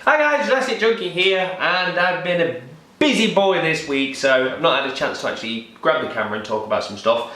Hi guys, Jurassic Junkie here, and I've been a busy boy this week, so I've not had a chance to actually grab the camera and talk about some stuff.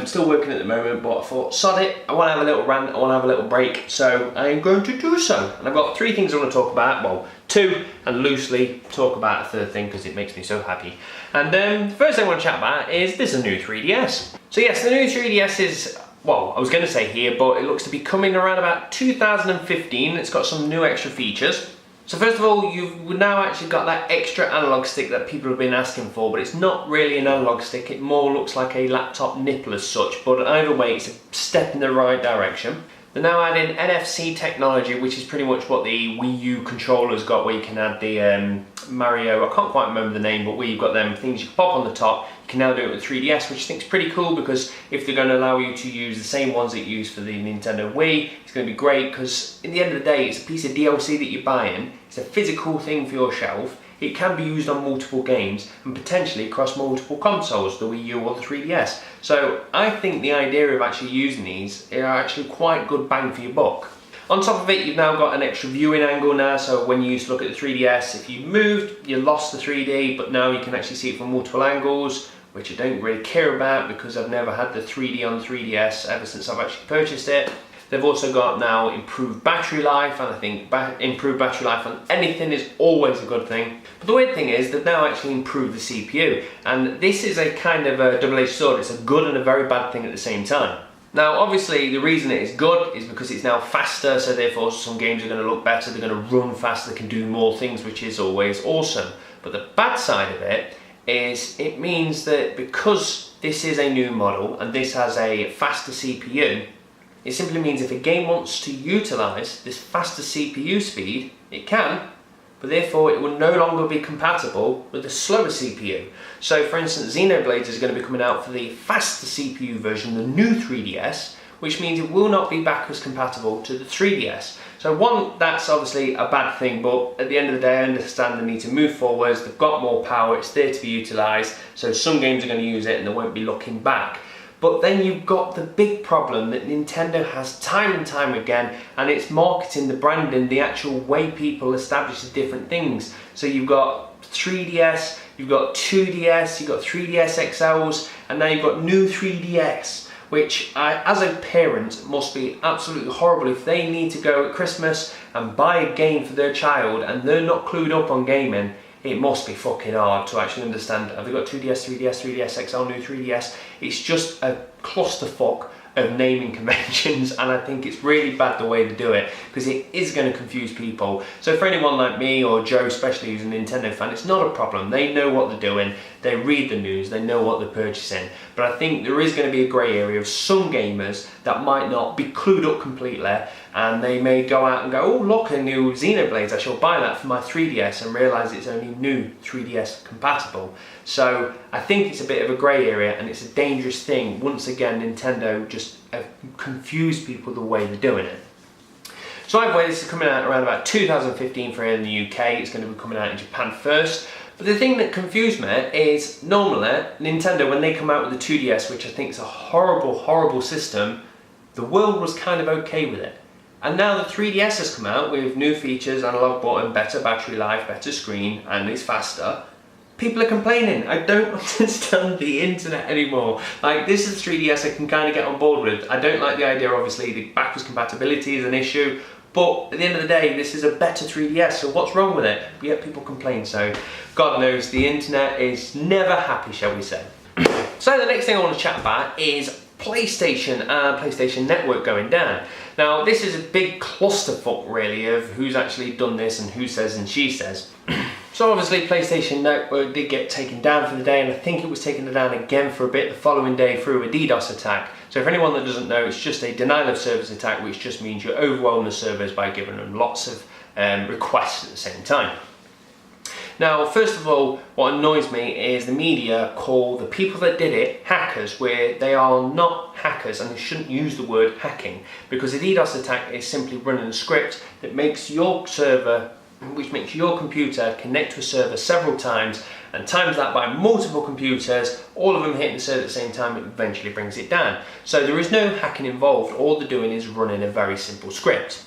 Still working at the moment, but I thought, sod it, I want to have a little rant, I want to have a little break, so I am going to do so. And I've got three things I want to talk about, well, two, and loosely talk about a third thing because it makes me so happy. And the first thing I want to chat about is there's a new 3DS. So yes, the new 3DS is, well, I was going to say here, but it looks to be coming around about 2015. It's got some new extra features. So first of all, you've now actually got that extra analog stick that people have been asking for, but it's not really an analog stick, it more looks like a laptop nipple as such, but either way it's a step in the right direction. They're now adding NFC technology, which is pretty much what the Wii U controller's got, where you can add the Mario, I can't quite remember the name, but where you've got them things you can pop on the top. You can now do it with 3DS, which I think is pretty cool, because if they're going to allow you to use the same ones that you use for the Nintendo Wii, it's going to be great, because in the end of the day, it's a piece of DLC that you're buying. It's a physical thing for your shelf. It can be used on multiple games and potentially across multiple consoles, the Wii U or the 3DS. So I think the idea of actually using these are actually quite good bang for your buck. On top of it, you've now got an extra viewing angle now, so when you used to look at the 3DS, if you moved, you lost the 3D, but now you can actually see it from multiple angles, which I don't really care about because I've never had the 3D on the 3DS ever since I've actually purchased it. They've also got now improved battery life, and I think improved battery life on anything is always a good thing. But the weird thing is they've now actually improved the CPU, and this is a kind of a double-edged sword. It's a good and a very bad thing at the same time. Now obviously the reason it is good is because it's now faster, so therefore some games are going to look better, they're going to run faster, they can do more things, which is always awesome. But the bad side of it is it means that because this is a new model and this has a faster CPU, it simply means if a game wants to utilise this faster CPU speed, it can, but therefore it will no longer be compatible with the slower CPU. So for instance, Xenoblade is going to be coming out for the faster CPU version, the new 3DS, which means it will not be backwards compatible to the 3DS. So one, that's obviously a bad thing, but at the end of the day I understand they need to move forwards, they've got more power, it's there to be utilised, so some games are going to use it and they won't be looking back. But then you've got the big problem that Nintendo has time and time again, and it's marketing, the branding, the actual way people establish the different things. So you've got 3DS, you've got 2DS, you've got 3DS XLs, and now you've got new 3DS, which as a parent must be absolutely horrible if they need to go at Christmas and buy a game for their child and they're not clued up on gaming. It must be fucking hard to actually understand. Have they got 2DS, 3DS, 3DS XL, new 3DS? It's just a clusterfuck of naming conventions, and I think it's really bad the way they do it because it is going to confuse people. So for anyone like me or Joe especially who's a Nintendo fan, it's not a problem. They know what they're doing, they read the news, they know what they're purchasing. But I think there is going to be a grey area of some gamers that might not be clued up completely, and they may go out and go, oh look, a new Xenoblade, I shall buy that for my 3DS, and realise it's only new 3DS compatible. So I think it's a bit of a grey area, and it's a dangerous thing. Once again, Nintendo just confuse people the way they're doing it. So either way, this is coming out around about 2015 for here in the UK. It's going to be coming out in Japan first. But the thing that confused me is normally Nintendo, when they come out with the 2DS, which I think is a horrible, horrible system, the world was kind of okay with it. And now the 3DS has come out with new features, analog button, better battery life, better screen, and it's faster. People are complaining. I don't understand the internet anymore. Like, this is 3DS I can kind of get on board with. I don't like the idea, obviously, the backwards compatibility is an issue, but at the end of the day, this is a better 3DS, so what's wrong with it? But yet people complain, so God knows the internet is never happy, shall we say. So the next thing I want to chat about is PlayStation and PlayStation Network going down. Now, this is a big clusterfuck, really, of who's actually done this and who says and she says. So obviously PlayStation Network did get taken down for the day, and I think it was taken down again for a bit the following day through a DDoS attack. So for anyone that doesn't know, it's just a denial of service attack, which just means you overwhelm the servers by giving them lots of requests at the same time. Now, first of all, what annoys me is the media call the people that did it hackers, where they are not hackers, and they shouldn't use the word hacking, because a DDoS attack is simply running a script that makes your server, which makes your computer connect to a server several times, and times that by multiple computers, all of them hitting the server at the same time, it eventually brings it down. So there is no hacking involved. All they're doing is running a very simple script.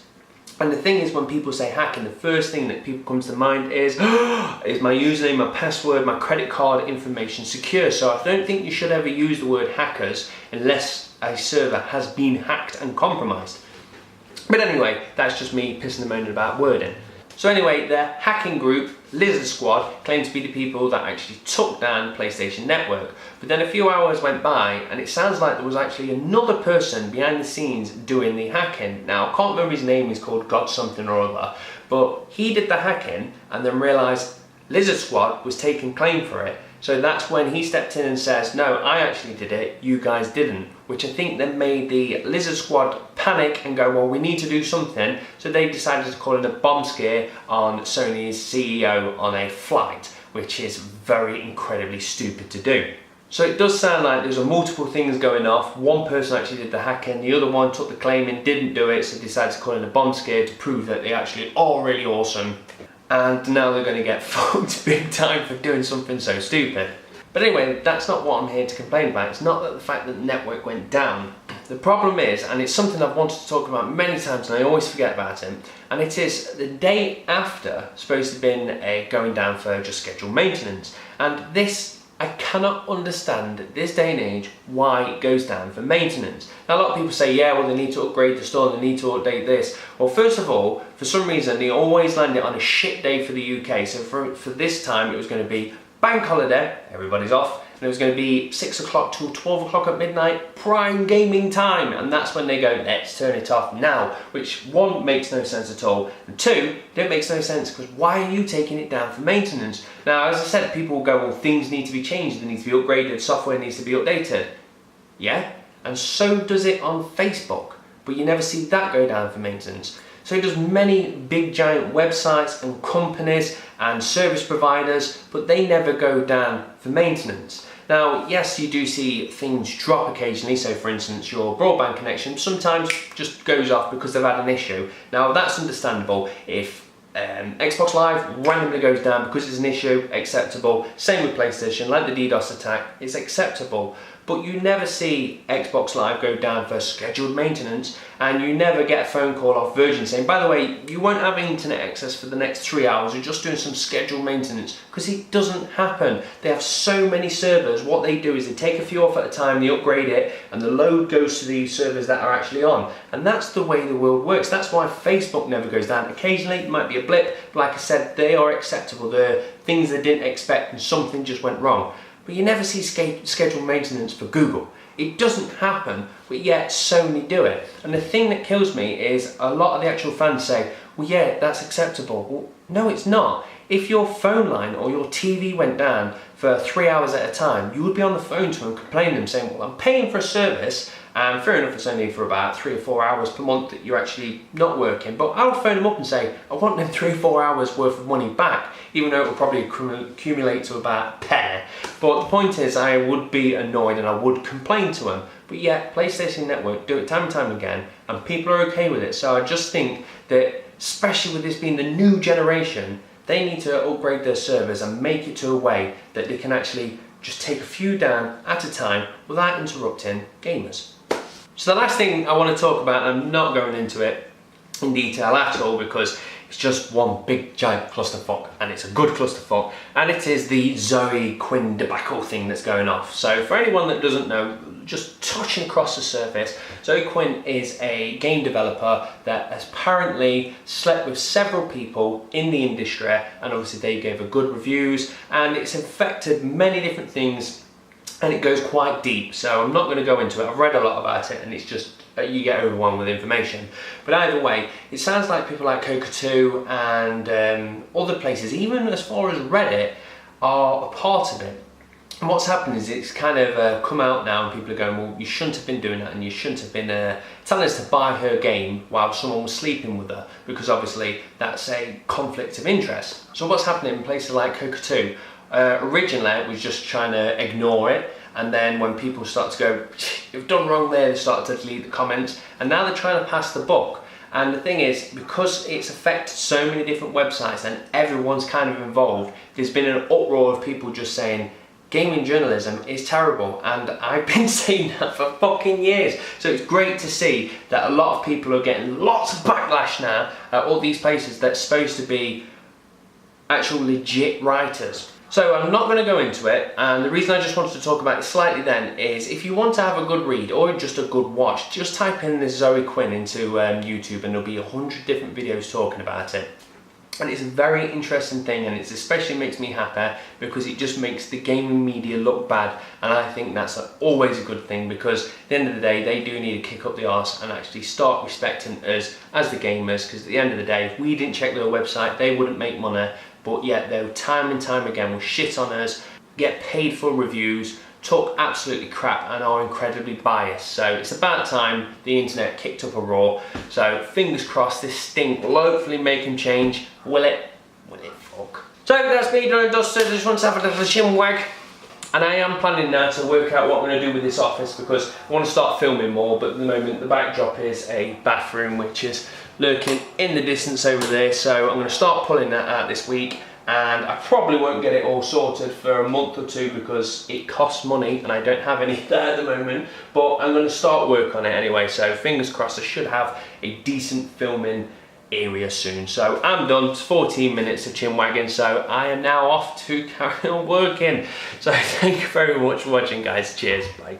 And the thing is, when people say hacking, the first thing that people comes to mind is, is my username, my password, my credit card information secure? So I don't think you should ever use the word hackers unless a server has been hacked and compromised. But anyway, that's just me pissing and moaning about wording. So anyway, the hacking group, Lizard Squad, claimed to be the people that actually took down the PlayStation Network. But then a few hours went by and it sounds like there was actually another person behind the scenes doing the hacking. Now, I can't remember his name, he's called God something or other, but he did the hacking and then realised Lizard Squad was taking claim for it. So that's when he stepped in and says, no, I actually did it, you guys didn't. Which I think then made the Lizard Squad panic and go, well, we need to do something. So they decided to call in a bomb scare on Sony's CEO on a flight, which is very incredibly stupid to do. So it does sound like there's multiple things going off. One person actually did the hacking, the other one took the claim and didn't do it, so decided to call in a bomb scare to prove that they actually are really awesome. And now they're going to get fucked big time for doing something so stupid. But anyway, that's not what I'm here to complain about. It's not that the fact that the network went down. The problem is, and it's something I've wanted to talk about many times and I always forget about it, and it is the day after supposed to have been going down for just scheduled maintenance. And this, I cannot understand at this day and age why it goes down for maintenance. Now a lot of people say, yeah, well they need to upgrade the store, they need to update this. Well, first of all, for some reason they always land it on a shit day for the UK. So for this time it was going to be bank holiday, everybody's off, and it was going to be 6 o'clock till 12 o'clock at midnight, prime gaming time, and that's when they go, let's turn it off now, which one, makes no sense at all, and two, it makes no sense because why are you taking it down for maintenance? Now, as I said, people will go, well, things need to be changed, they need to be upgraded, software needs to be updated. Yeah, and so does it on Facebook, but you never see that go down for maintenance. So does many big giant websites and companies and service providers, but they never go down for maintenance. Now, yes, you do see things drop occasionally. So for instance, your broadband connection sometimes just goes off because they've had an issue. Now that's understandable. If Xbox Live randomly goes down because it's an issue, acceptable. Same with PlayStation, like the DDoS attack, it's acceptable. But you never see Xbox Live go down for scheduled maintenance, and you never get a phone call off Virgin saying, by the way, you won't have internet access for the next 3 hours, you're just doing some scheduled maintenance, because it doesn't happen. They have so many servers. What they do is they take a few off at a time, they upgrade it, and the load goes to the servers that are actually on. And that's the way the world works. That's why Facebook never goes down. Occasionally it might be a blip, but like I said, they are acceptable. They're things they didn't expect and something just went wrong. But you never see scheduled maintenance for Google. It doesn't happen, but yet Sony do it. And the thing that kills me is a lot of the actual fans say, well, yeah, that's acceptable. Well, no, it's not. If your phone line or your TV went down for 3 hours at a time, you would be on the phone to them complaining them saying, well, I'm paying for a service, and fair enough, it's only for about 3 or 4 hours per month that you're actually not working. But I would phone them up and say, I want them 3 or 4 hours worth of money back, even though it will probably accumulate to about a pair. But the point is, I would be annoyed and I would complain to them. But yet, PlayStation Network do it time and time again, and people are okay with it. So I just think that, especially with this being the new generation, they need to upgrade their servers and make it to a way that they can actually just take a few down at a time without interrupting gamers. So the last thing I want to talk about, and I'm not going into it in detail at all because it's just one big giant clusterfuck, and it's a good clusterfuck, and it is the Zoe Quinn debacle thing that's going off. So for anyone that doesn't know, just touching across the surface, Zoe Quinn is a game developer that has apparently slept with several people in the industry, and obviously they gave her good reviews, and it's affected many different things, and it goes quite deep. So I'm not going to go into it. I've read a lot about it, and it's just you get overwhelmed with information. But either way, it sounds like people like Coca2 and other places, even as far as Reddit, are a part of it. And what's happened is it's kind of come out now, and people are going, well, you shouldn't have been doing that, and you shouldn't have been telling us to buy her game while someone was sleeping with her, because obviously that's a conflict of interest. So what's happening in places like Coca2, originally it was just trying to ignore it, and then when people start to go, you've done wrong there, they start to delete the comments, and now they're trying to pass the buck. And the thing is, because it's affected so many different websites and everyone's kind of involved, there's been an uproar of people just saying, gaming journalism is terrible, and I've been saying that for fucking years. So it's great to see that a lot of people are getting lots of backlash now at all these places that's supposed to be actual legit writers. So I'm not going to go into it, and the reason I just wanted to talk about it slightly then is if you want to have a good read or just a good watch, just type in this Zoe Quinn into YouTube and there'll be 100 different videos talking about it. And it's a very interesting thing, and it especially makes me happy because it just makes the gaming media look bad, and I think that's always a good thing, because at the end of the day they do need to kick up the arse and actually start respecting us as the gamers, because at the end of the day if we didn't check their website they wouldn't make money, but yet they time and time again will shit on us, get paid for reviews, talk absolutely crap and are incredibly biased. So it's about time the internet kicked up a roar. So fingers crossed this stink will hopefully make him change. Will it? Will it? Fuck. So that's me done and dusted. I just want to have a little chin wag. And I am planning now to work out what I'm going to do with this office, because I want to start filming more, but at the moment the backdrop is a bathroom which is lurking in the distance over there. So I'm going to start pulling that out this week. And I probably won't get it all sorted for a month or two because it costs money and I don't have any there at the moment, but I'm going to start work on it anyway, so fingers crossed I should have a decent filming area soon. So I'm done. It's 14 minutes of chin wagging, so I am now off to carry on working. So thank you very much for watching, guys. Cheers, bye.